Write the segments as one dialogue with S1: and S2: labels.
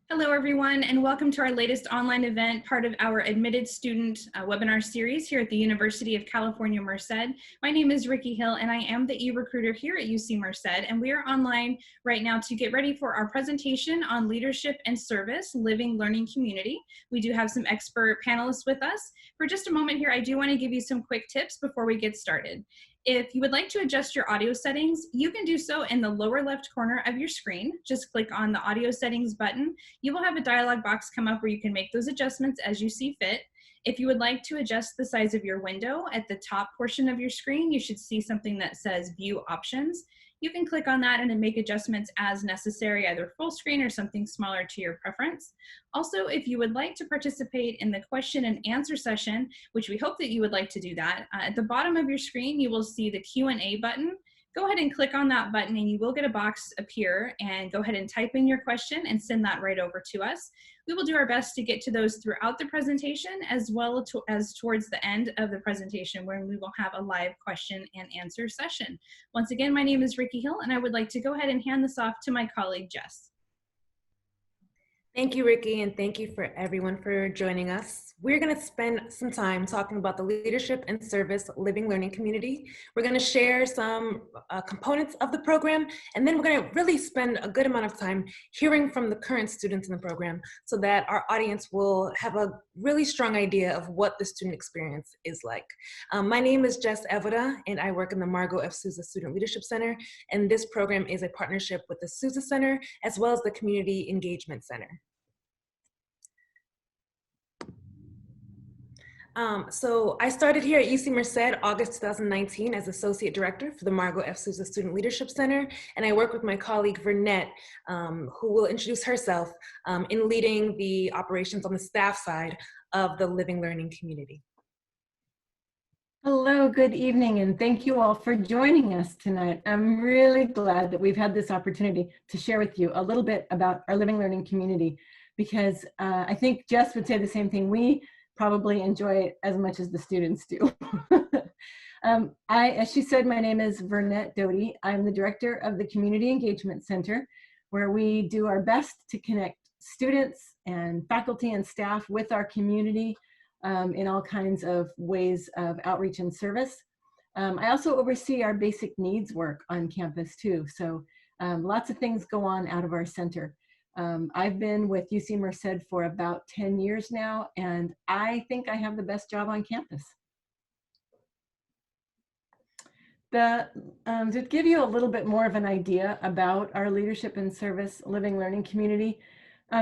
S1: Hello, everyone, and welcome to our latest online event, part of our admitted student webinar series here at the University of California, Merced. My name is Ricky Hill, and I am the e-recruiter here at UC Merced, and we are online right now to get ready for our presentation on leadership and service, living learning community. We do have some expert panelists with us. For just a moment here, I do want to give you some quick tips before we get started. If you would like to adjust your audio settings, you can do so in the lower left corner of your screen. Just click on the audio settings button. You will have a dialog box come up where you can make those adjustments as you see fit. If you would like to adjust the size of your window, at the top portion of your screen, you should see something that says View Options. You can click on that and then make adjustments as necessary, either full screen or something smaller to your preference. Also, if you would like to participate in the question and answer session, which we hope that you would like to do that, at the bottom of your screen, you will see the Q&A button. Go ahead and click on that button and you will get a box appear, and go ahead and type in your question and send that right over to us. We will do our best to get to those throughout the presentation, as well as towards the end of the presentation, where we will have a live question and answer session. Once again, my name is Ricky Hill, and I would like to go ahead and hand this off to my colleague, Jess.
S2: Thank you, Ricky, and thank you for everyone for joining us. We're going to spend some time talking about the Leadership and Service Living Learning Community. We're going to share some components of the program, and then we're going to really spend a good amount of time hearing from the current students in the program so that our audience will have a really strong idea of what the student experience is like. My name is Jess Evoda, and I work in the Margot F. Souza Student Leadership Center, and this program is a partnership with the Souza Center as well as the Community Engagement Center. So I started here at UC Merced August 2019 as Associate Director for the Margot F. Souza Student Leadership Center, and I work with my colleague Vernet, who will introduce herself in leading the operations on the staff side of the Living Learning Community.
S3: Hello, good evening, and thank you all for joining us tonight. I'm really glad that we've had this opportunity to share with you a little bit about our Living Learning Community, because I think Jess would say the same thing. We probably enjoy it as much as the students do. As she said, my name is Vernet Dodi. I'm the director of the Community Engagement Center, where we do our best to connect students and faculty and staff with our community in all kinds of ways of outreach and service. I also oversee our basic needs work on campus too. So lots of things go on out of our center. I've been with UC Merced for about 10 years now, and I think I have the best job on campus. To give you a little bit more of an idea about our Leadership and Service Living Learning Community,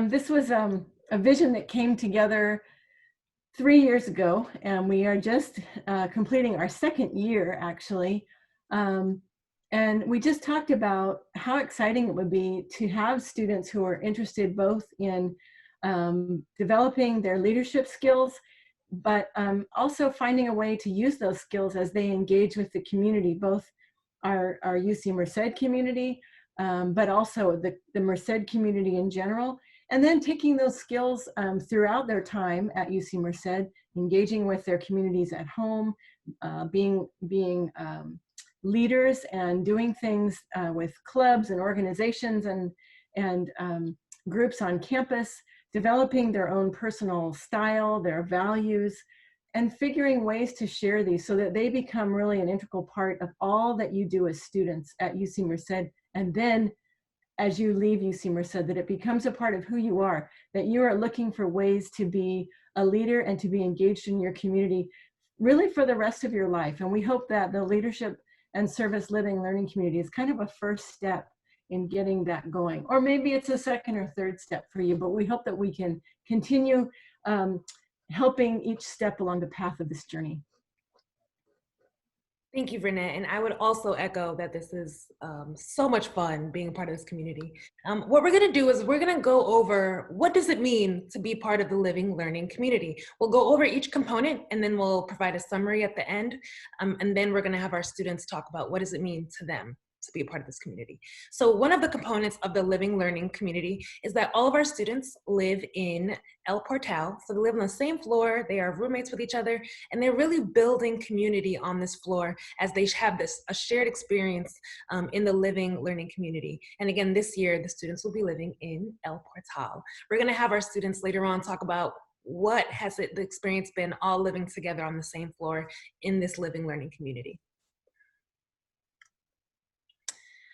S3: this was a vision that came together 3 years ago, and we are just completing our second year, actually. And we just talked about how exciting it would be to have students who are interested both in developing their leadership skills, but also finding a way to use those skills as they engage with the community, both our UC Merced community, but also the Merced community in general, and then taking those skills throughout their time at UC Merced, engaging with their communities at home, being leaders and doing things with clubs and organizations and groups on campus, developing their own personal style, their values, and figuring ways to share these so that they become really an integral part of all that you do as students at UC Merced. And then as you leave UC Merced, that it becomes a part of who you are, that you are looking for ways to be a leader and to be engaged in your community really for the rest of your life. And we hope that the Leadership and Service Living Learning Community is kind of a first step in getting that going. Or maybe it's a second or third step for you, but we hope that we can continue helping each step along the path of this journey.
S2: Thank you, Vernet, and I would also echo that this is so much fun being a part of this community. What we're gonna do is we're gonna go over what does it mean to be part of the Living Learning Community. We'll go over each component and then we'll provide a summary at the end, and then we're gonna have our students talk about what does it mean to them to be a part of this community. So one of the components of the living learning community is that all of our students live in El Portal. So they live on the same floor, they are roommates with each other, and they're really building community on this floor as they have a shared experience in the living learning community. And again, this year, the students will be living in El Portal. We're gonna have our students later on talk about what has the experience been all living together on the same floor in this living learning community.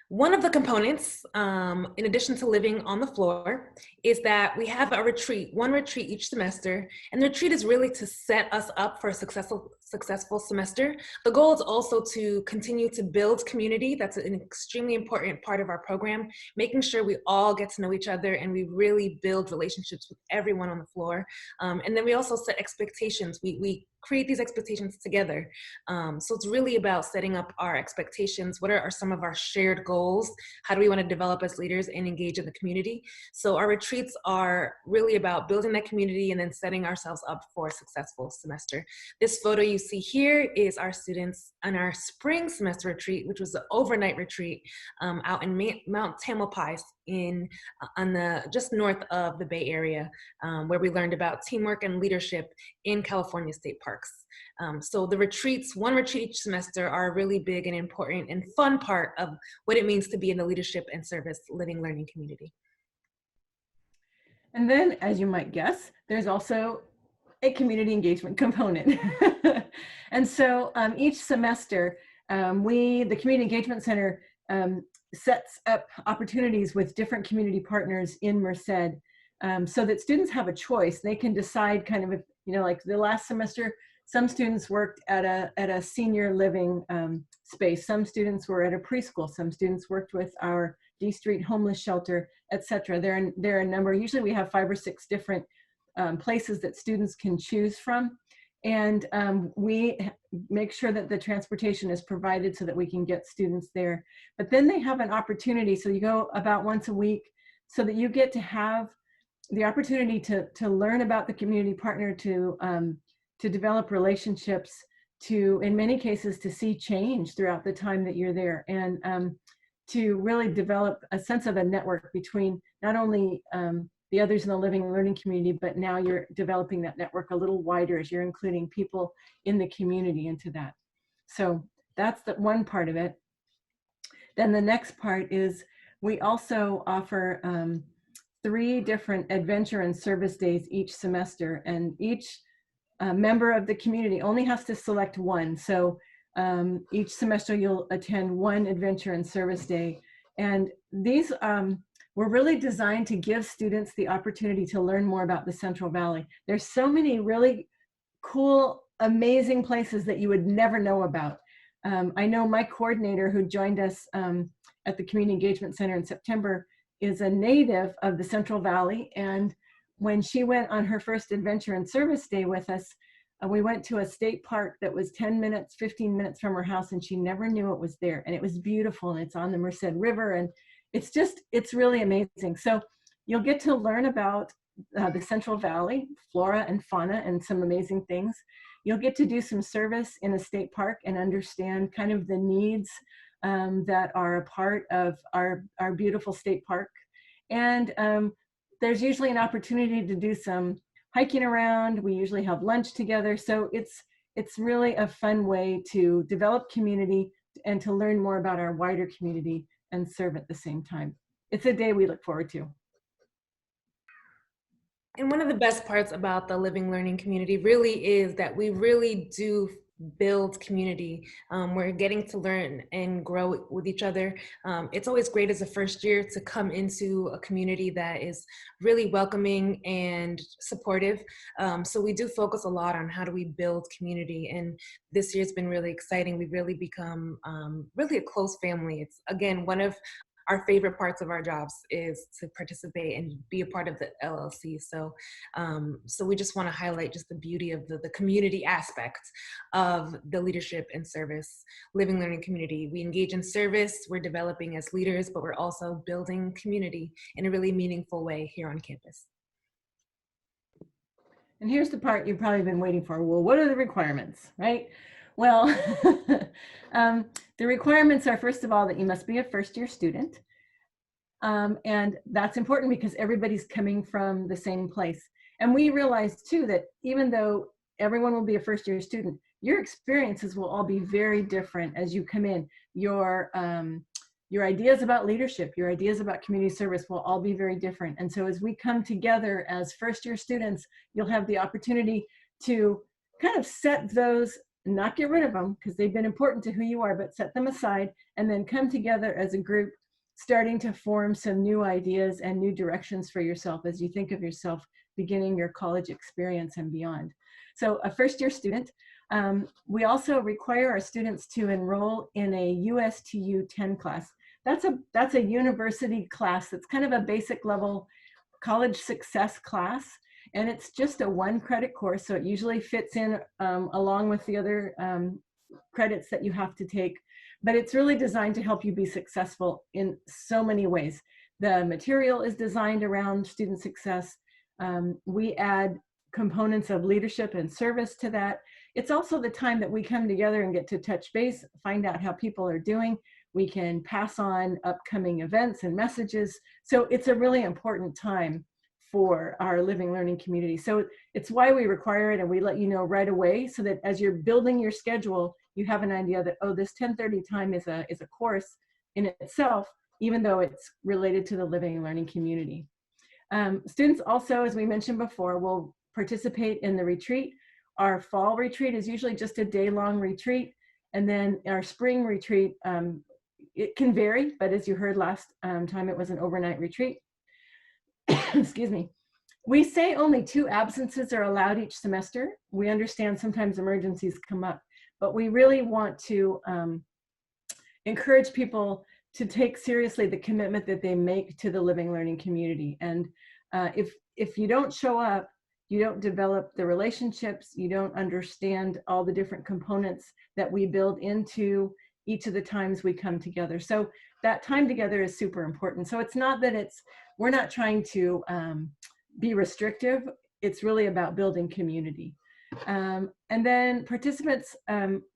S2: One of the components, in addition to living on the floor, is that we have a retreat, one retreat each semester, and the retreat is really to set us up for a successful semester. The goal is also to continue to build community. That's an extremely important part of our program, making sure we all get to know each other and we really build relationships with everyone on the floor. And then we also set expectations. We create these expectations together. So it's really about setting up our expectations. What are some of our shared goals? How do we want to develop as leaders and engage in the community? So our retreats are really about building that community and then setting ourselves up for a successful semester. This photo you see here is our students on our spring semester retreat, which was the overnight retreat out in Mount Tamalpais just north of the Bay Area, where we learned about teamwork and leadership in California state parks. So the retreats, one retreat each semester, are a really big and important and fun part of what it means to be in the leadership and service living learning community.
S3: And then, as you might guess, there's also a community engagement component. And so each semester, the Community Engagement Center sets up opportunities with different community partners in Merced so that students have a choice. They can decide kind of, like the last semester, some students worked at a senior living space. Some students were at a preschool. Some students worked with our D Street homeless shelter, etc. There are a number. Usually we have 5 or 6 different places that students can choose from. And we make sure that the transportation is provided so that we can get students there. But then they have an opportunity. So you go about once a week so that you get to have the opportunity to learn about the community partner, to develop relationships, to, in many cases, to see change throughout the time that you're there, and to really develop a sense of a network between not only the others in the living and learning community, but now you're developing that network a little wider as you're including people in the community into that. So that's the one part of it. Then the next part is we also offer 3 different adventure and service days each semester, and each member of the community only has to select one. So each semester you'll attend 1 adventure and service day. And these were really designed to give students the opportunity to learn more about the Central Valley. There's so many really cool, amazing places that you would never know about. I know my coordinator who joined us at the Community Engagement Center in September is a native of the Central Valley. And when she went on her first adventure and service day with us, we went to a state park that was 10 minutes, 15 minutes from her house, and she never knew it was there. And it was beautiful, and it's on the Merced River, and it's really amazing. So you'll get to learn about the Central Valley, flora and fauna, and some amazing things. You'll get to do some service in a state park and understand kind of the needs that are a part of our beautiful state park. And there's usually an opportunity to do some hiking around. We usually have lunch together. So it's really a fun way to develop community and to learn more about our wider community and serve at the same time. It's a day we look forward to.
S2: And one of the best parts about the living learning community really is that we really do build community. We're getting to learn and grow with each other. It's always great as a first year to come into a community that is really welcoming and supportive. So we do focus a lot on how do we build community. And this year's been really exciting. We've really become really a close family. It's, again, one of our favorite parts of our jobs is to participate and be a part of the LLC. So, so we just want to highlight just the beauty of the community aspect of the leadership and service living learning community. We engage in service, we're developing as leaders, but we're also building community in a really meaningful way here on campus.
S3: And here's the part you've probably been waiting for. Well, what are the requirements, right? Well, The requirements are, first of all, that you must be a first-year student. And that's important because everybody's coming from the same place. And we realize too that even though everyone will be a first-year student, your experiences will all be very different as you come in. Your ideas about leadership, your ideas about community service will all be very different. And so as we come together as first-year students, you'll have the opportunity to kind of set those, not get rid of them because they've been important to who you are, but set them aside and then come together as a group, starting to form some new ideas and new directions for yourself as you think of yourself beginning your college experience and beyond. So a first-year student, we also require our students to enroll in a USTU 10 class. That's a university class that's kind of a basic level college success class, and it's just a 1-credit course, so it usually fits in along with the other credits that you have to take. But it's really designed to help you be successful in so many ways. The material is designed around student success. We add components of leadership and service to that. It's also the time that we come together and get to touch base, find out how people are doing. We can pass on upcoming events and messages. So it's a really important time for our living learning community. So it's why we require it, and we let you know right away so that as you're building your schedule, you have an idea that, oh, this 10:30 time is a course in itself, even though it's related to the living learning community. Students also, as we mentioned before, will participate in the retreat. Our fall retreat is usually just a day-long retreat, and then our spring retreat, it can vary, but as you heard last time, it was an overnight retreat. Excuse me. We say only 2 absences are allowed each semester. We understand sometimes emergencies come up, but we really want to encourage people to take seriously the commitment that they make to the living learning community. And if you don't show up, you don't develop the relationships, you don't understand all the different components that we build into each of the times we come together. So that time together is super important. So it's not that we're not trying to be restrictive, it's really about building community. And then participants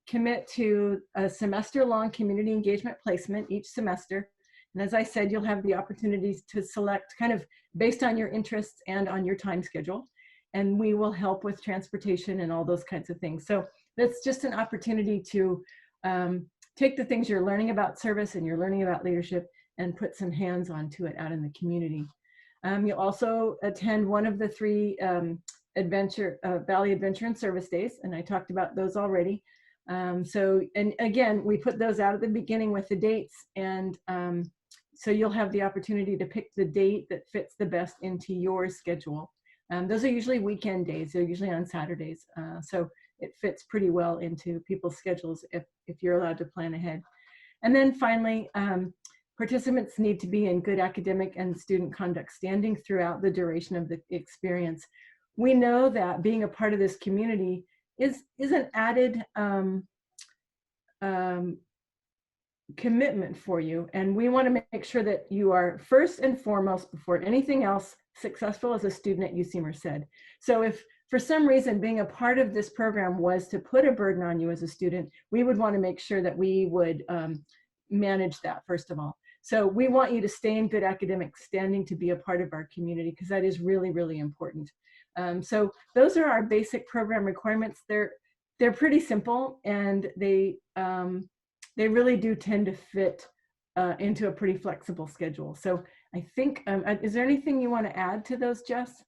S3: commit to a semester-long community engagement placement each semester. And as I said, you'll have the opportunities to select kind of based on your interests and on your time schedule. And we will help with transportation and all those kinds of things. So that's just an opportunity to take the things you're learning about service and you're learning about leadership and put some hands onto it out in the community. You'll also attend one of the 3 Valley Adventure and Service Days, and I talked about those already. And again, we put those out at the beginning with the dates, and so you'll have the opportunity to pick the date that fits the best into your schedule. Those are usually weekend days, they're usually on Saturdays, so it fits pretty well into people's schedules if you're allowed to plan ahead. And then finally, participants need to be in good academic and student conduct standing throughout the duration of the experience. We know that being a part of this community is an added commitment for you, and we want to make sure that you are first and foremost, before anything else, successful as a student at UC Merced. So if for some reason being a part of this program was to put a burden on you as a student, we would want to make sure that we would manage that first of all. So we want you to stay in good academic standing to be a part of our community, because that is really, really important. So those are our basic program requirements. They're pretty simple, and they really do tend to fit into a pretty flexible schedule. So I think, is there anything you want to add to those, Jess?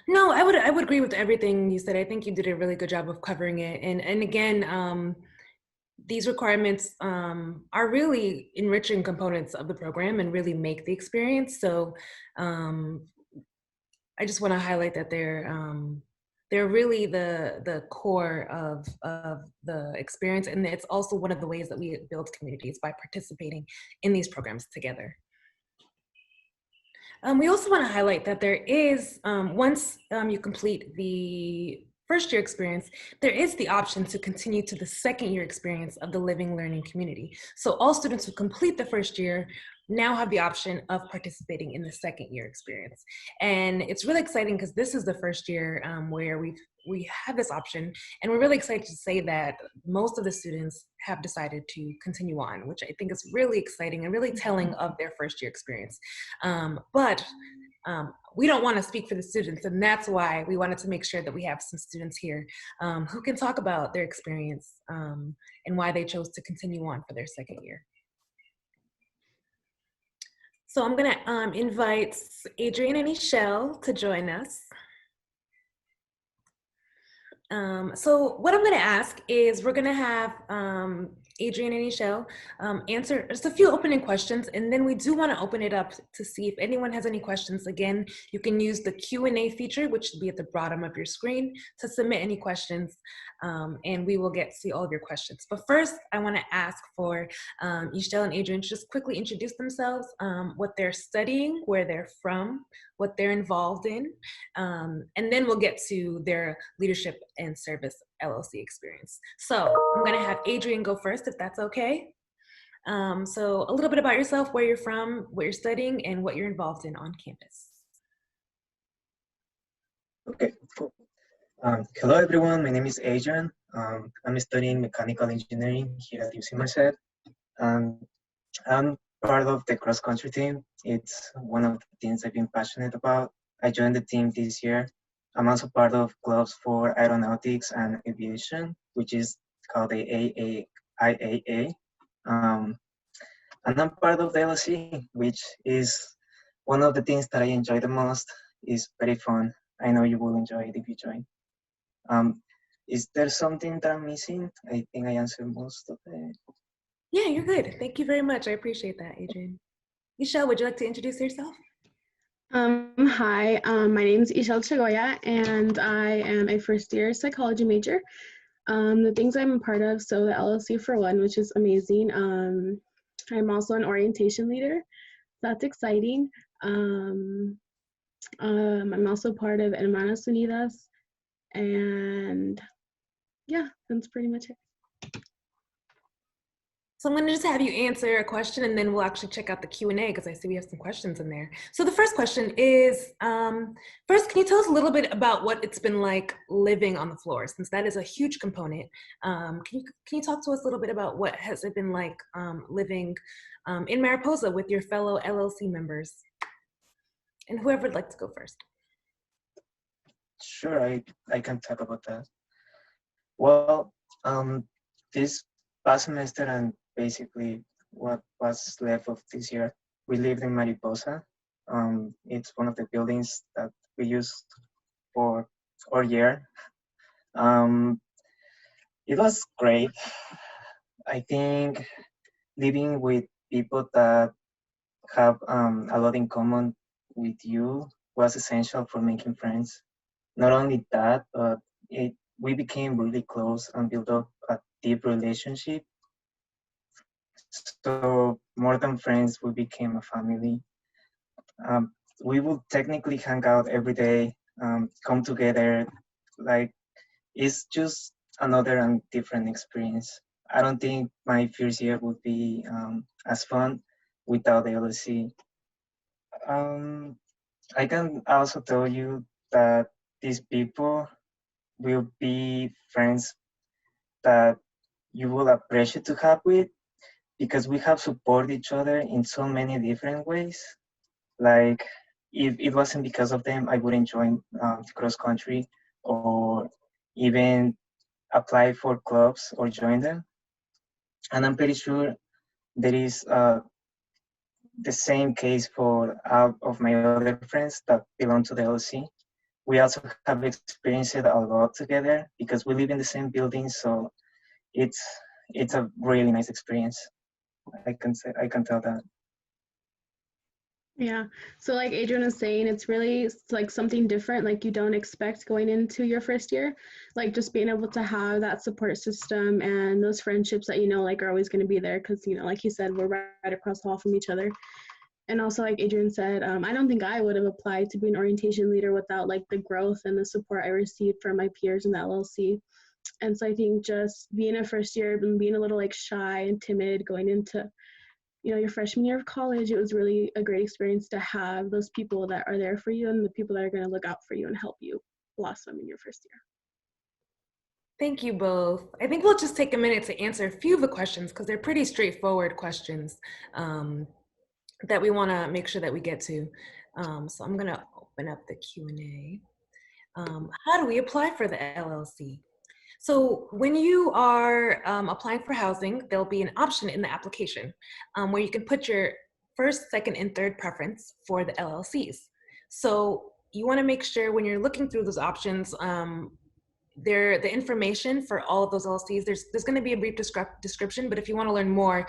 S2: No, I would agree with everything you said. I think you did a really good job of covering it. And again, these requirements are really enriching components of the program and really make the experience. So I just want to highlight that they're really the core of the experience, and it's also one of the ways that we build communities by participating in these programs together. We also want to highlight that there is, once you complete the first year experience, there is the option to continue to the second year experience of the living learning community. So all students who complete the first year now have the option of participating in the second year experience. And it's really exciting because this is the first year where we have this option, and we're really excited to say that most of the students have decided to continue on, which I think is really exciting and really telling of their first year experience. But we don't want to speak for the students, and that's why we wanted to make sure that we have some students here who can talk about their experience and why they chose to continue on for their second year. So I'm gonna invite Adrienne and Michelle to join us. So what I'm gonna ask is we're gonna have Adrienne and Michelle answer just a few opening questions, and then we do want to open it up to see if anyone has any questions. Again, you can use the Q&A feature, which should be at the bottom of your screen, to submit any questions, and we will get to see all of your questions. But first, I want to ask for Michelle and Adrienne to just quickly introduce themselves, what they're studying, where they're from, what they're involved in, and then we'll get to their Leadership and Service LLC experience. So I'm gonna have Adrienne go first, if that's okay. So a little bit about yourself, where you're from, what you're studying, and what you're involved in on campus.
S4: Okay, cool. Hello everyone, my name is Adrian. I'm studying mechanical engineering here at UC Merced. I'm part of the cross-country team. It's one of the things I've been passionate about. I joined the team this year. I'm also part of clubs for aeronautics and aviation, which is called the IAA. And I'm part of the LLC, which is one of the things that I enjoy the most. It's very fun. I know you will enjoy it if you join. Is there something that I'm missing? I think I answered most of it.
S2: Yeah, you're good. Thank you very much. I appreciate that, Adrienne. Michelle, would you like to introduce yourself?
S5: Hi, my name is Ishel Chagoya, and I am a first-year psychology major. The things I'm a part of, so the LLC for one, which is amazing. I'm also an orientation leader. That's exciting. I'm also part of Hermanas Unidas, and yeah, that's pretty much it.
S2: So I'm gonna just have you answer a question, and then we'll actually check out the Q&A because I see we have some questions in there. So the first question is, first, can you tell us a little bit about what it's been like living on the floor, since that is a huge component. Can you talk to us a little bit about what has it been like living in Mariposa with your fellow LLC members? And whoever would like to go first.
S4: Sure, I can talk about that. Well, this past semester and basically what was left of this year, we lived in Mariposa. It's one of the buildings that we used for our year. It was great. I think living with people that have a lot in common with you was essential for making friends. Not only that, but we became really close and built up a deep relationship. So more than friends, we became a family. We would technically hang out every day, come together. Like, it's just another and different experience. I don't think my first year would be as fun without the LLC. I can also tell you that these people will be friends that you will appreciate to have with, because we have supported each other in so many different ways. Like, if it wasn't because of them, I wouldn't join cross country or even apply for clubs or join them. And I'm pretty sure there is the same case for all of my other friends that belong to the LLC. We also have experienced it a lot together because we live in the same building, so it's a really nice experience. I can tell that.
S5: Yeah, so like Adrienne was saying, it's really like something different, like you don't expect going into your first year, like just being able to have that support system and those friendships that, you know, like are always going to be there because, you know, like you said, we're right across the hall from each other. And also, like Adrienne said, I don't think I would have applied to be an orientation leader without like the growth and the support I received from my peers in the LLC. And so I think just being a first year and being a little like shy and timid going into your freshman year of college, it was really a great experience to have those people that are there for you and the people that are going to look out for you and help you blossom in your first year.
S2: Thank you both. I think we'll just take a minute to answer a few of the questions because they're pretty straightforward questions that we want to make sure that we get to. So I'm going to open up the Q&A. How do we apply for the LLC? So when you are applying for housing, there'll be an option in the application where you can put your first, second, and third preference for the LLCs. So you want to make sure when you're looking through those options, the information for all of those LLCs, there's going to be a brief description, but if you want to learn more,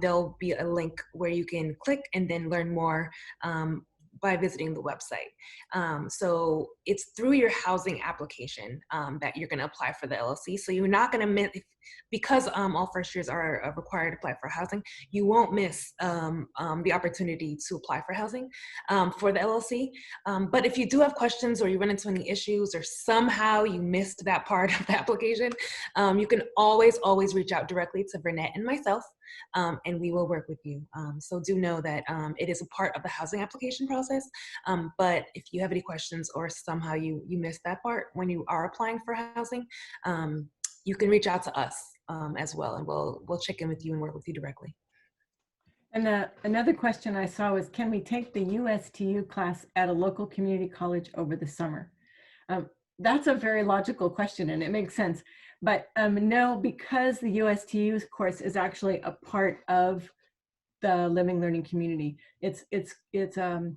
S2: there'll be a link where you can click and then learn more by visiting the website. So it's through your housing application that you're going to apply for the LLC. So you're not going to miss, because all first years are required to apply for housing, you won't miss the opportunity to apply for housing for the LLC. But if you do have questions or you run into any issues or somehow you missed that part of the application, you can always reach out directly to Vernet and myself. And we will work with you. So do know that it is a part of the housing application process. But if you have any questions or somehow you missed that part when you are applying for housing, you can reach out to us as well, and we'll check in with you and work with you directly.
S3: And another question I saw was, can we take the USTU class at a local community college over the summer? That's a very logical question, and it makes sense. But no, because the USTU course is actually a part of the living learning community. It's the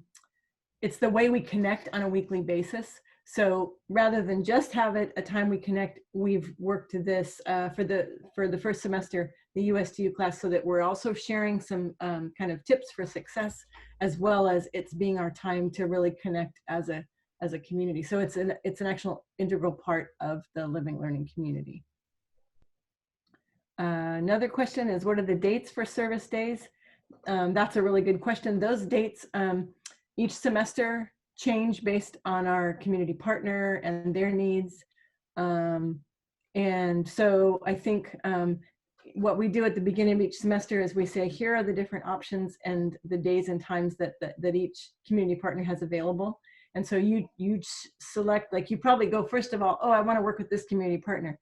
S3: way we connect on a weekly basis. So rather than just have it a time we connect, we've worked to this for the first semester, the USTU class, so that we're also sharing some kind of tips for success, as well as it's being our time to really connect as a community. So it's an actual integral part of the living learning community. Another question is, what are the dates for service days? That's a really good question. Those dates each semester change based on our community partner and their needs. And so I think what we do at the beginning of each semester is we say, here are the different options and the days and times that each community partner has available. And so you select, like, you probably go, first of all, oh, I want to work with this community partner.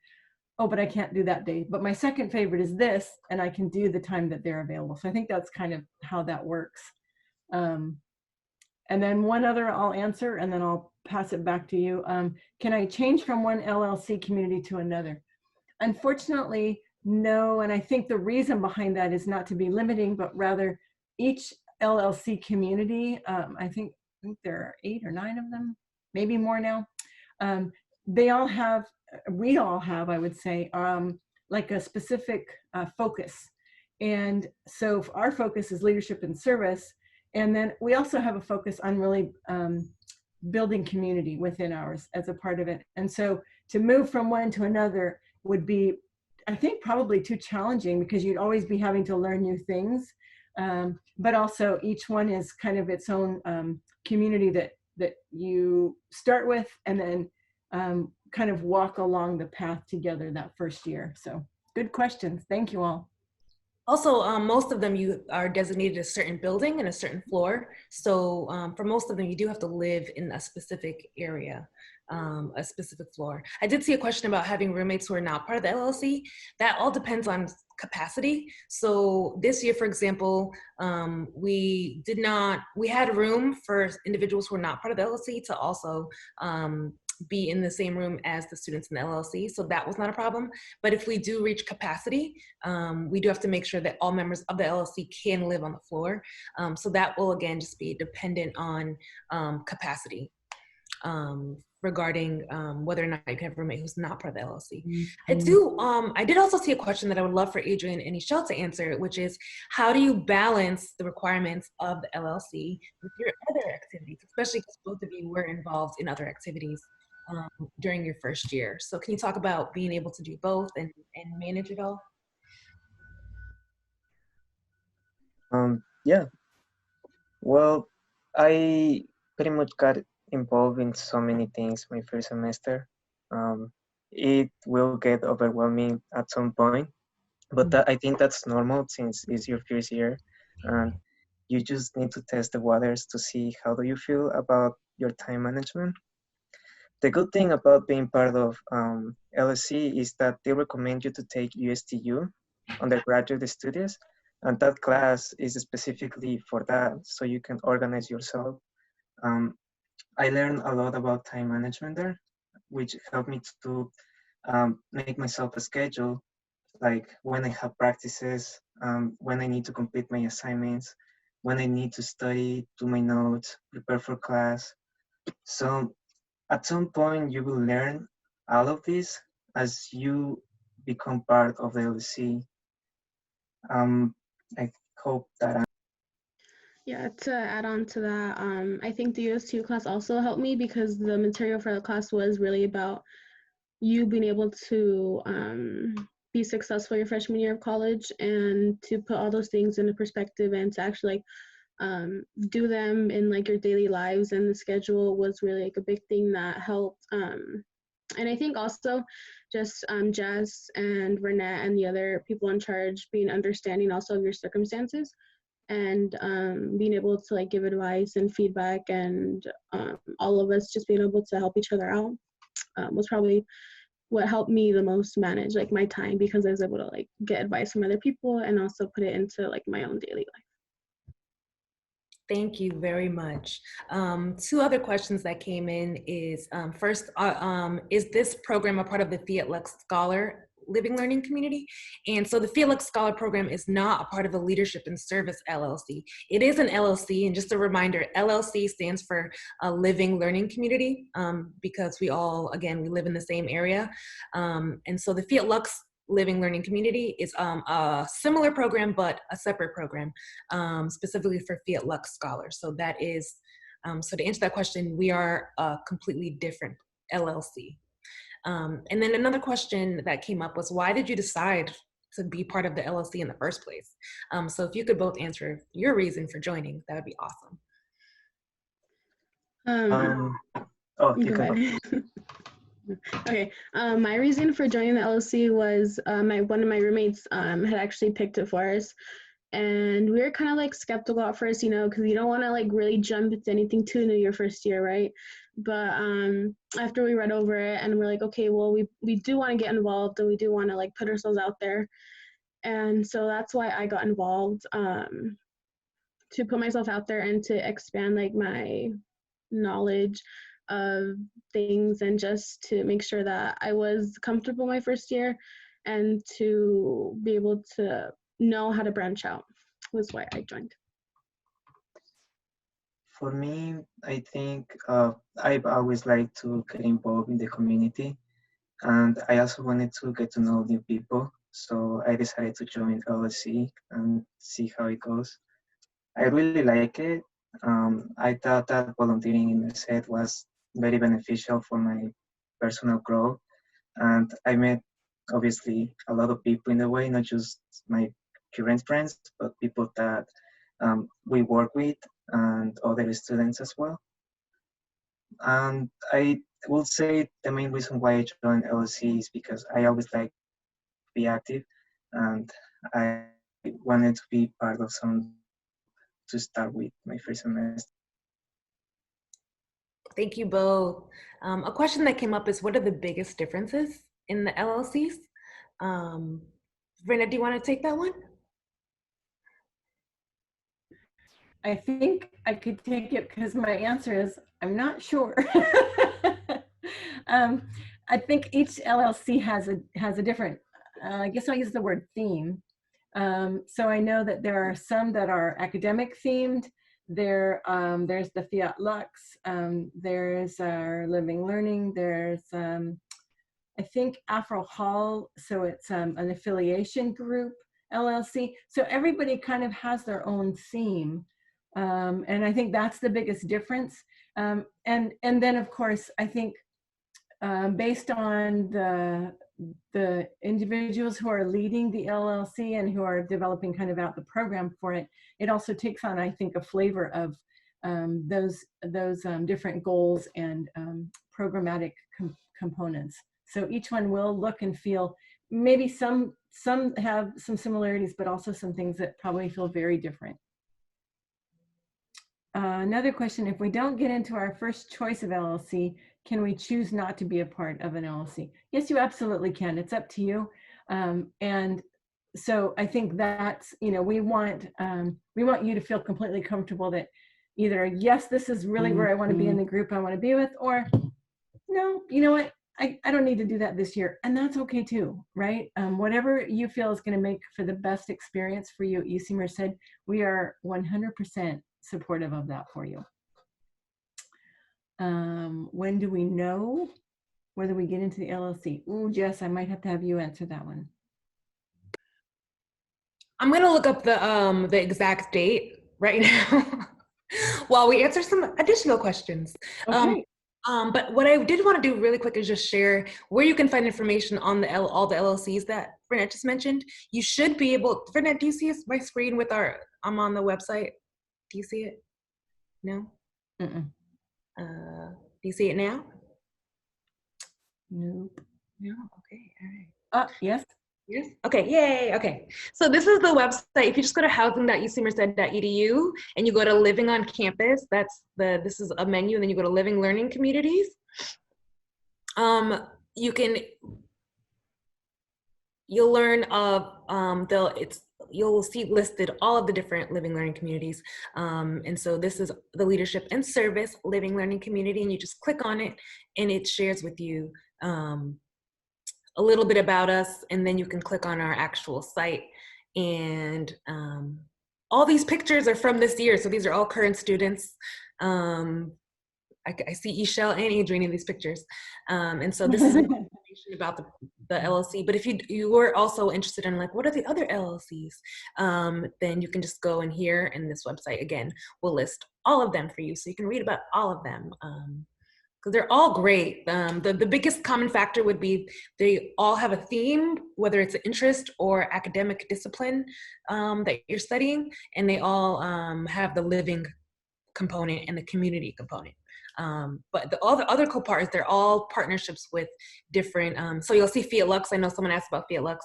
S3: Oh, but I can't do that day. But my second favorite is this, and I can do the time that they're available. So I think that's kind of how that works. And then one other I'll answer, and then I'll pass it back to you. Can I change from one LLC community to another? Unfortunately, no. And I think the reason behind that is not to be limiting, but rather each LLC community, I think there are 8 or 9 of them, maybe more now. We all have, I would say, like a specific focus. And so our focus is leadership and service. And then we also have a focus on really building community within ours as a part of it. And so to move from one to another would be, I think, probably too challenging, because you'd always be having to learn new things. But also each one is kind of its own community that you start with, and then kind of walk along the path together that first year. So good questions. Thank you all.
S2: Also, most of them you are designated a certain building and a certain floor. So for most of them, you do have to live in a specific area, a specific floor. I did see a question about having roommates who are not part of the LLC. That all depends on capacity. So this year, for example, we had room for individuals who are not part of the LLC to also be in the same room as the students in the LLC. So that was not a problem. But if we do reach capacity, we do have to make sure that all members of the LLC can live on the floor. So that will, again, just be dependent on capacity regarding whether or not you can have a roommate who's not part of the LLC. Mm-hmm. I did also see a question that I would love for Adrian and Michelle to answer, which is, how do you balance the requirements of the LLC with your other activities, especially because both of you were involved in other activities during your first year. So can you talk about being able to do both and manage it all?
S4: Yeah. Well, I pretty much got involved in so many things my first semester. It will get overwhelming at some point, but I think that's normal since it's your first year. and you just need to test the waters to see how do you feel about your time management. The good thing about being part of LSC is that they recommend you to take USTU, undergraduate studies, and that class is specifically for that, so you can organize yourself. Um, I learned a lot about time management there, which helped me to make myself a schedule, like when I have practices, when I need to complete my assignments, when I need to study, do my notes, prepare for class. So at some point you will learn all of this as you become part of the LC. I hope that
S5: Yeah, to add on to that, I think the US2 class also helped me because the material for the class was really about you being able to be successful your freshman year of college and to put all those things into perspective and to actually do them in like your daily lives, and the schedule was really like a big thing that helped. And I think also just Jess and Vernet and the other people in charge being understanding also of your circumstances and being able to like give advice and feedback, and all of us just being able to help each other out was probably what helped me the most manage like my time, because I was able to like get advice from other people and also put it into like my own daily life.
S2: Thank you very much. Two other questions that came in is, first, is this program a part of the Fiat Lux Scholar Living Learning Community? And so the Fiat Lux Scholar program is not a part of the Leadership and Service LLC. It is an LLC, and just a reminder, LLC stands for a Living Learning Community, because we all, again, we live in the same area. And so the Fiat Lux Living Learning Community is a similar program, but a separate program, specifically for Fiat Lux Scholars. So that is, so to answer that question, we are a completely different LLC. And then another question that came up was, why did you decide to be part of the LLC in the first place? So if you could both answer your reason for joining, that would be awesome.
S4: you can go.
S5: Okay, my reason for joining the LLC was one of my roommates had actually picked it for us, and we were kind of like skeptical at first, you know, because you don't want to like really jump into anything too new your first year, right? But after we read over it and we're like, okay, well, we do want to get involved and we do want to like put ourselves out there, and so that's why I got involved, to put myself out there and to expand like my knowledge of things, and just to make sure that I was comfortable my first year and to be able to know how to branch out was why I joined.
S4: For me, I think I've always liked to get involved in the community, and I also wanted to get to know new people. So I decided to join LSC and see how it goes. I really like it. I thought that volunteering in Merced was very beneficial for my personal growth, and I met obviously a lot of people in the way, not just my current friends, but people that we work with and other students as well. And I will say the main reason why I joined LSC is because I always like to be active, and I wanted to be part of some to start with my first semester.
S2: Thank you both. A question that came up is, what are the biggest differences in the LLCs? Vernet, do you want to take that one?
S3: I think I could take it because my answer is I'm not sure. I think each LLC has a different, I guess I'll use the word theme. So I know that there are some that are academic themed. There's the Fiat Lux, there's our Living Learning, there's I think Afro Hall, so it's an affiliation group LLC. So everybody kind of has their own theme. And I think that's the biggest difference. And then of course, I think based on the individuals who are leading the LLC and who are developing kind of out the program for it, it also takes on, I think, a flavor of those different goals and programmatic components. So each one will look and feel, maybe some have some similarities, but also some things that probably feel very different. Another question, if we don't get into our first choice of LLC, can we choose not to be a part of an LLC? Yes, you absolutely can. It's up to you. And so I think that's, we want you to feel completely comfortable that either, yes, this is really where I want to be in the group I want to be with, or no, you know what? I don't need to do that this year. And that's okay too, right? Whatever you feel is going to make for the best experience for you at UC Merced, we are 100% supportive of that for you. When do we know whether we get into the LLC? Ooh, Jess, I might have to have you answer that one.
S2: I'm gonna look up the exact date right now while we answer some additional questions.
S3: Okay.
S2: But what I did want to do really quick is just share where you can find information on all the LLCs that Vernet just mentioned. You should be able, Vernet, do you see my screen with I'm on the website? Do you see it? No?
S3: Mm-mm.
S2: Do you see it now?
S3: Nope.
S2: No? Okay, all right.
S3: Yes.
S2: Yes. Okay, yay, okay. So this is the website. If you just go to housing.ucmerced.edu and you go to Living on Campus, this is a menu, and then you go to Living Learning Communities. You'll learn of, you'll see listed all of the different living learning communities. And so this is the Leadership and Service Living Learning Community, and you just click on it and it shares with you a little bit about us, and then you can click on our actual site. And all these pictures are from this year. So these are all current students. I see Ishel and Adrienne in these pictures. And so this is information about the LLC. But if you were also interested in like, what are the other LLCs? Then you can just go in here, and this website, again, will list all of them for you. So you can read about all of them. Because they're all great. The biggest common factor would be they all have a theme, whether it's an interest or academic discipline that you're studying, and they all have the living component and the community component. But all the other cool parts, they're all partnerships with different, so you'll see Fiat Lux. I know someone asked about Fiat Lux.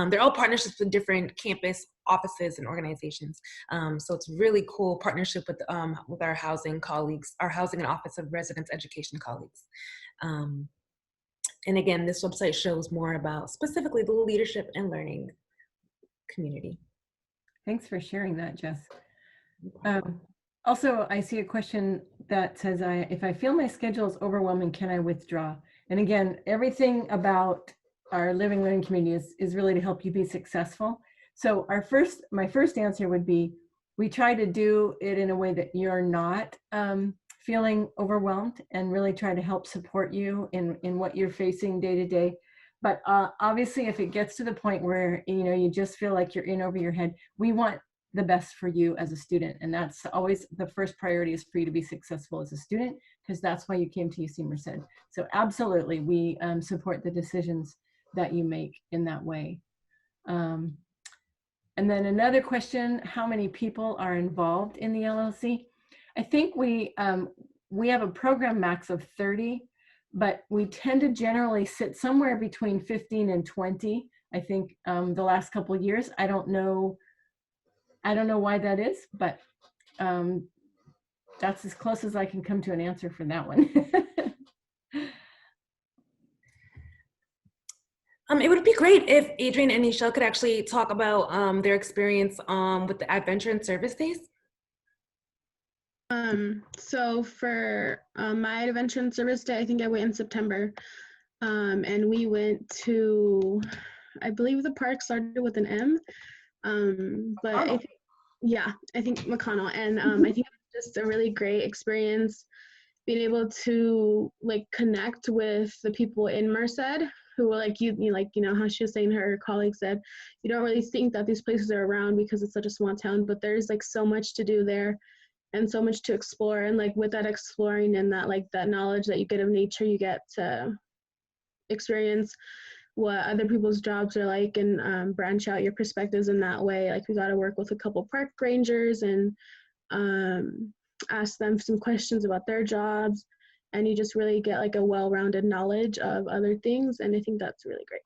S2: They're all partnerships with different campus offices and organizations. So it's really cool partnership with our housing colleagues, our housing and office of residence education colleagues. And again, this website shows more about specifically the leadership and learning community.
S3: Thanks for sharing that, Jess. Also, I see a question that says, if I feel my schedule is overwhelming, can I withdraw? And again, everything about our living learning community is really to help you be successful. So my first answer would be, we try to do it in a way that you're not feeling overwhelmed, and really try to help support you in what you're facing day to day. But obviously, if it gets to the point where you just feel like you're in over your head, we want the best for you as a student. And that's always the first priority, is for you to be successful as a student, because that's why you came to UC Merced. So absolutely, we support the decisions that you make in that way. And then another question, how many people are involved in the LLC? I think we have a program max of 30, but we tend to generally sit somewhere between 15 and 20. I think the last couple of years, I don't know why that is, but that's as close as I can come to an answer for that one.
S2: It would be great if Adrienne and Ishel could actually talk about their experience with the Adventure and Service Days.
S5: So for my Adventure and Service Day, I think I went in September, and we went to, I believe the park started with an M, but I think McConnell, and I think it was just a really great experience being able to like connect with the people in Merced, who were like how she was saying, her colleague said, you don't really think that these places are around because it's such a small town, but there's like so much to do there and so much to explore. And like with that exploring and that knowledge that you get of nature, you get to experience what other people's jobs are like, and branch out your perspectives in that way. Like we got to work with a couple park rangers and ask them some questions about their jobs, and you just really get like a well-rounded knowledge of other things, and I think that's really great.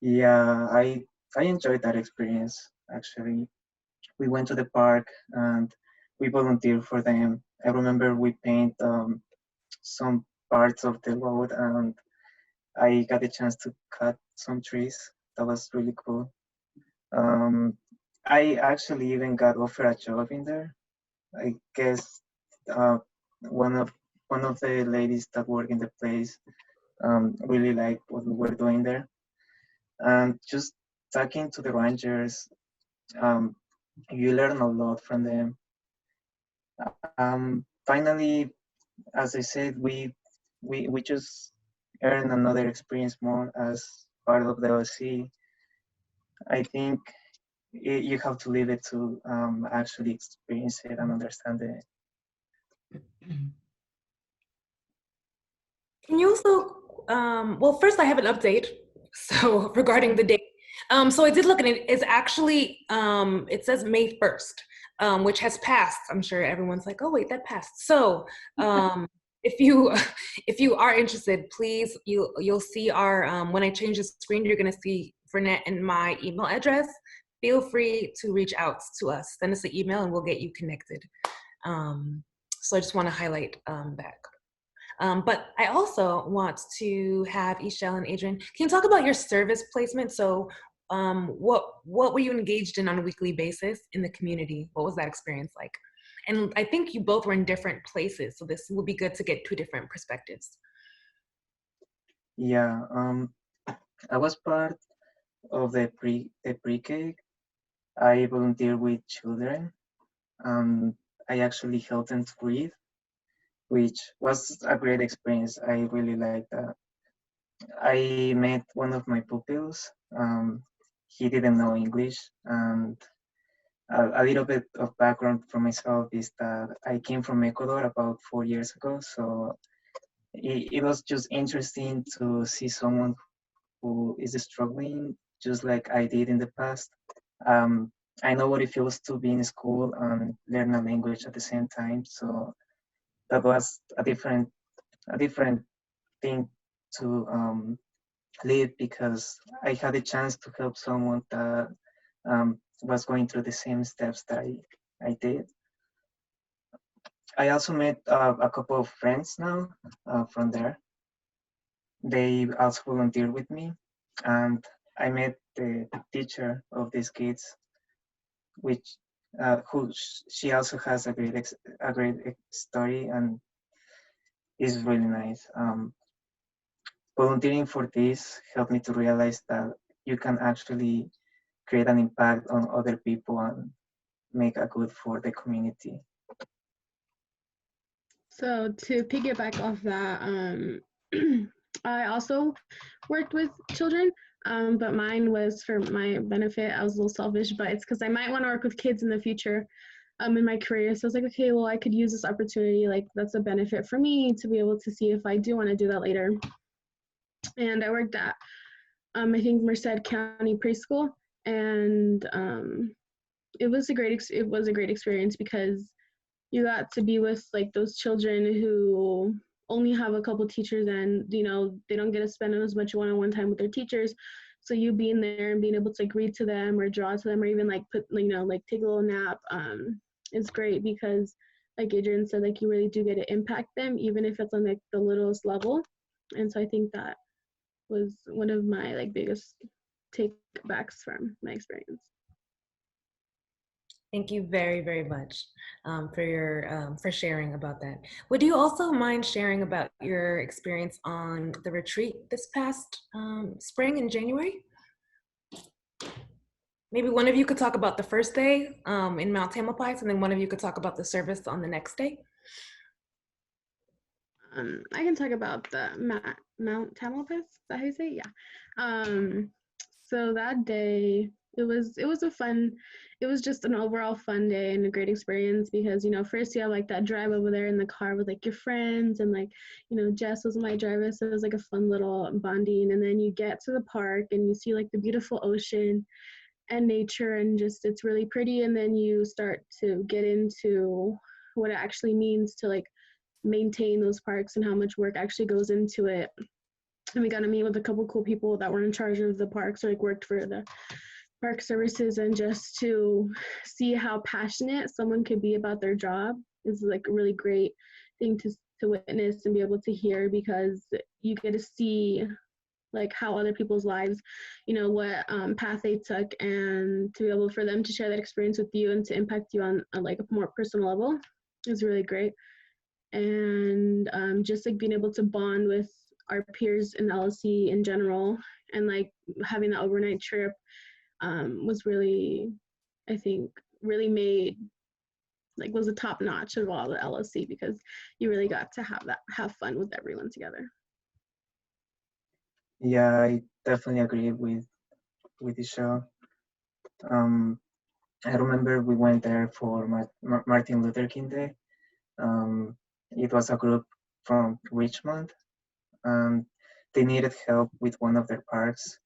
S4: Yeah, I enjoyed that experience, actually. we went to the park and we volunteered for them. I remember we paint some parts of the road, and I got a chance to cut some trees. That was really cool. I actually even got offered a job in there. I guess uh, one of the ladies that work in the place really liked what we were doing there, and just talking to the rangers, you learn a lot from them. Finally, as I said, we just earn another experience more as part of the LLC. I think you have to live it to actually experience it and understand it.
S2: Can you also, well, first I have an update. So regarding the date. So I did look at it. It's actually, it says May 1st, which has passed. I'm sure everyone's like, oh wait, that passed. So if you are interested, please, you'll see our, when I change the screen, you're gonna see Vernet and my email address. Feel free to reach out to us. Send us an email and we'll get you connected. So I just wanna highlight that. But I also want to have Ishel and Adrian, can you talk about your service placement? So what were you engaged in on a weekly basis in the community? What was that experience like? And I think you both were in different places, so this would be good to get two different perspectives.
S4: Yeah, I was part of the pre-K. I volunteered with children. I actually helped them to read, which was a great experience. I really liked that. I met one of my pupils. He didn't know English, and a little bit of background for myself is that I came from Ecuador about 4 years ago, so it was just interesting to see someone who is struggling just like I did in the past. I know what it feels to be in school and learn a language at the same time, so that was a different thing to live, because I had a chance to help someone that was going through the same steps that I did. I also met a couple of friends now from there. They also volunteered with me, and I met the teacher of these kids, which she also has a great story and is really nice. Volunteering for this helped me to realize that you can actually create an impact on other people and make a good for the community.
S5: So to piggyback off that, I also worked with children, but mine was for my benefit. I was a little selfish, but it's because I might want to work with kids in the future in my career. So I was like, okay, well, I could use this opportunity. Like, that's a benefit for me to be able to see if I do want to do that later. And I worked at, I think, Merced County Preschool, and it was a great experience because you got to be with like those children who only have a couple teachers, and you know they don't get to spend as much one-on-one time with their teachers. So you being there and being able to like read to them or draw to them or even like put, you know, like take a little nap is great, because like Adrian said, like you really do get to impact them even if it's on like the littlest level. And so I think that was one of my like biggest takebacks from my experience.
S2: Thank you very, very much for sharing about that. Would you also mind sharing about your experience on the retreat this past spring in January? Maybe one of you could talk about the first day in Mount Tamalpais, and then one of you could talk about the service on the next day.
S5: I can talk about the Mount Tamalpais. Is that how you say it? Yeah. So that day, it was just an overall fun day and a great experience, because, you know, first you have like that drive over there in the car with like your friends, and like, you know, Jess was my driver, so it was like a fun little bonding. And then you get to the park and you see like the beautiful ocean and nature, and just it's really pretty. And then you start to get into what it actually means to like maintain those parks and how much work actually goes into it. And we got to meet with a couple cool people that were in charge of the parks, or like worked for the park services, and just to see how passionate someone could be about their job is like a really great thing to witness and be able to hear, because you get to see like how other people's lives, you know, what path they took, and to be able for them to share that experience with you and to impact you on like a more personal level is really great. And just like being able to bond with our peers in the LLC in general, and like having that overnight trip was really, I think, really made, like, was a top notch of all the LLC, because you really got to have fun with everyone together.
S4: Yeah, I definitely agree with the show. I remember we went there for Martin Luther King Day. It was a group from Richmond, and they needed help with one of their parks.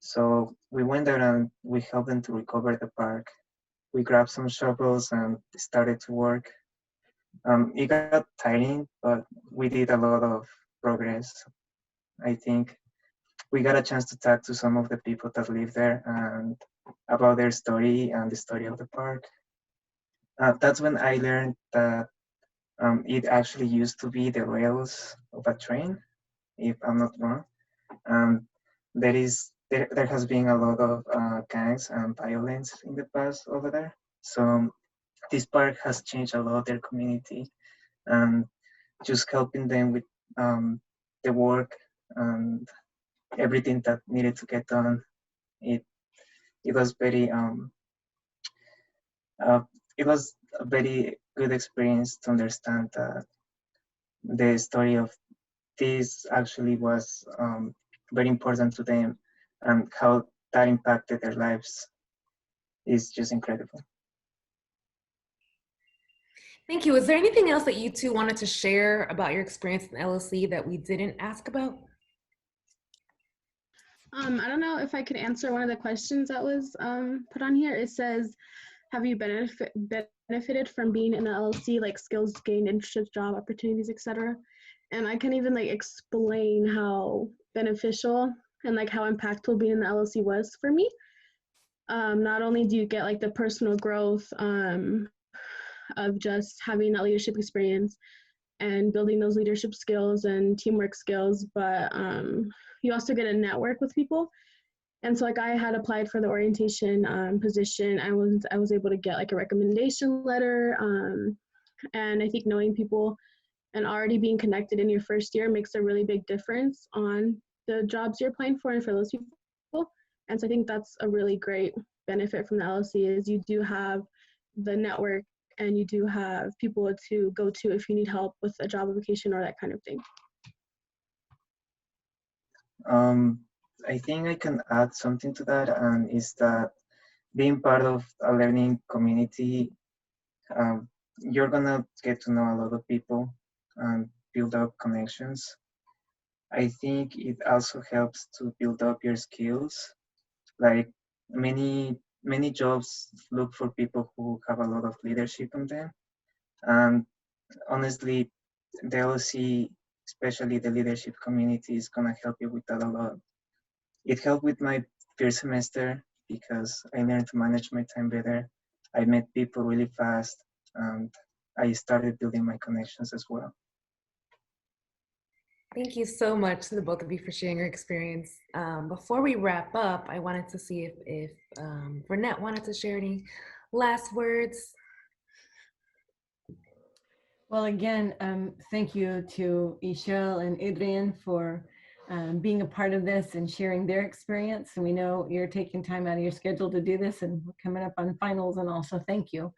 S4: So we went there and we helped them to recover the park. We grabbed some shovels and started to work. It got tiring, but we did a lot of progress. I think we got a chance to talk to some of the people that live there and about their story and the story of the park. That's when I learned that it actually used to be the rails of a train, if I'm not wrong. There has been a lot of gangs and violence in the past over there. So this park has changed a lot their community, and just helping them with the work and everything that needed to get done. It it was very it was a very good experience to understand that the story of this actually was very important to them, and how that impacted their lives is just incredible.
S2: Thank you. Is there anything else that you two wanted to share about your experience in LLC that we didn't ask about?
S5: I don't know if I could answer one of the questions that was put on here. It says, have you benefited from being in the LLC, like skills gained, internships, job opportunities, etc.? And I can even like explain how beneficial and like how impactful being in the LLC was for me. Not only do you get like the personal growth of just having that leadership experience and building those leadership skills and teamwork skills, but you also get a network with people. And so like I had applied for the orientation position. I was able to get like a recommendation letter. And I think knowing people and already being connected in your first year makes a really big difference on the jobs you're applying for and for those people. And so I think that's a really great benefit from the LLC, is you do have the network and you do have people to go to if you need help with a job application or that kind of thing.
S4: I think I can add something to that, and is that being part of a learning community, you're gonna get to know a lot of people and build up connections. I think it also helps to build up your skills. Like many jobs look for people who have a lot of leadership in them, and honestly, the LLC, especially the leadership community, is gonna help you with that a lot. It helped with my first semester because I learned to manage my time better. I met people really fast, and I started building my connections as well.
S2: Thank you so much to the both of you for sharing your experience. Before we wrap up, I wanted to see if Vernet wanted to share any last words.
S3: Well, again, thank you to Ishel and Adrian for being a part of this and sharing their experience. And we know you're taking time out of your schedule to do this, and we're coming up on finals, and also thank you.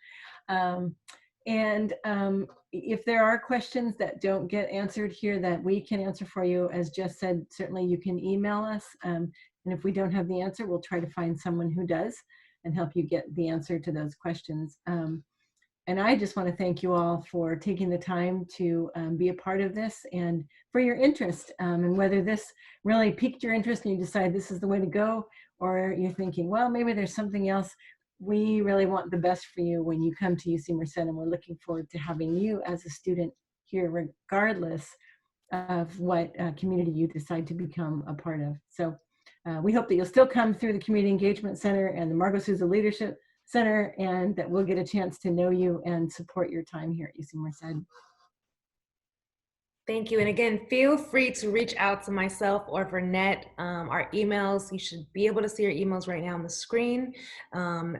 S3: If there are questions that don't get answered here that we can answer for you, as Jess said, certainly you can email us. And if we don't have the answer, we'll try to find someone who does and help you get the answer to those questions. And I just want to thank you all for taking the time to be a part of this, and for your interest, and whether this really piqued your interest and you decide this is the way to go, or you're thinking, well, maybe there's something else. We really want the best for you when you come to UC Merced, and we're looking forward to having you as a student here, regardless of what community you decide to become a part of. So We hope that you'll still come through the Community Engagement Center and the Margot Souza Leadership Center, and that we'll get a chance to know you and support your time here at UC Merced.
S2: Thank you. And again, feel free to reach out to myself or Vernet. Our emails, you should be able to see our emails right now on the screen.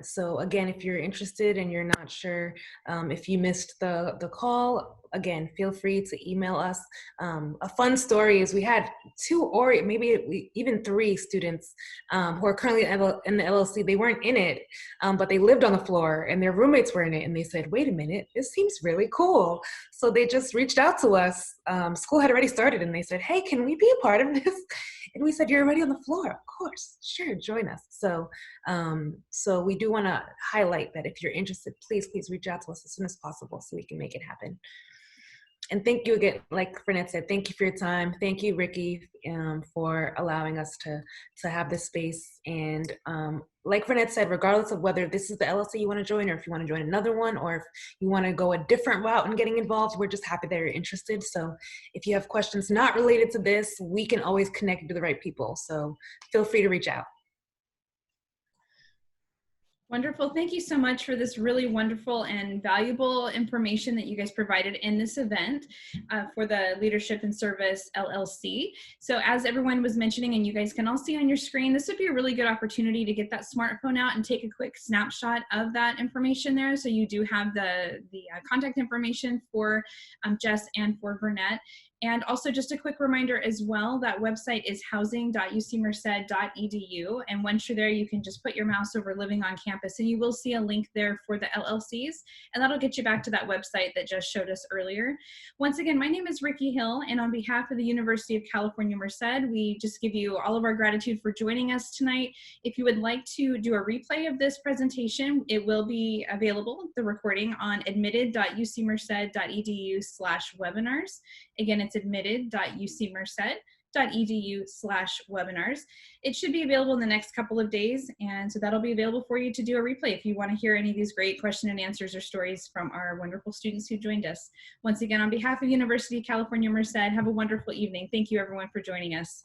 S2: So again, if you're interested and you're not sure if you missed the call, again, feel free to email us. A fun story is we had 2 or maybe even 3 students who are currently in the LLC. They weren't in it, but they lived on the floor and their roommates were in it. And they said, wait a minute, this seems really cool. So they just reached out to us. School had already started and they said, hey, can we be a part of this? And we said, you're already on the floor. Of course, sure, join us. So, so we do want to highlight that if you're interested, please reach out to us as soon as possible so we can make it happen. And thank you again, like Vernet said, thank you for your time. Thank you, Ricky, for allowing us to have this space. And like Vernet said, regardless of whether this is the LLC you want to join, or if you want to join another one, or if you want to go a different route in getting involved, we're just happy that you're interested. So if you have questions not related to this, we can always connect you to the right people. So feel free to reach out.
S1: Wonderful. Thank you so much for this really wonderful and valuable information that you guys provided in this event for the Leadership and Service LLC. So as everyone was mentioning, and you guys can all see on your screen, this would be a really good opportunity to get that smartphone out and take a quick snapshot of that information there. So you do have the contact information for Jess and for Vernet. And also just a quick reminder as well, that website is housing.ucmerced.edu. And once you're there, you can just put your mouse over Living on Campus and you will see a link there for the LLCs. And that'll get you back to that website that just showed us earlier. Once again, my name is Ricky Hill. And on behalf of the University of California, Merced, we just give you all of our gratitude for joining us tonight. If you would like to do a replay of this presentation, it will be available, the recording, on admitted.ucmerced.edu/webinars. Again, it's admitted.ucmerced.edu/webinars. It should be available in the next couple of days, and so that'll be available for you to do a replay if you want to hear any of these great question and answers or stories from our wonderful students who joined us. Once again, on behalf of University of California, Merced, have a wonderful evening. Thank you everyone for joining us.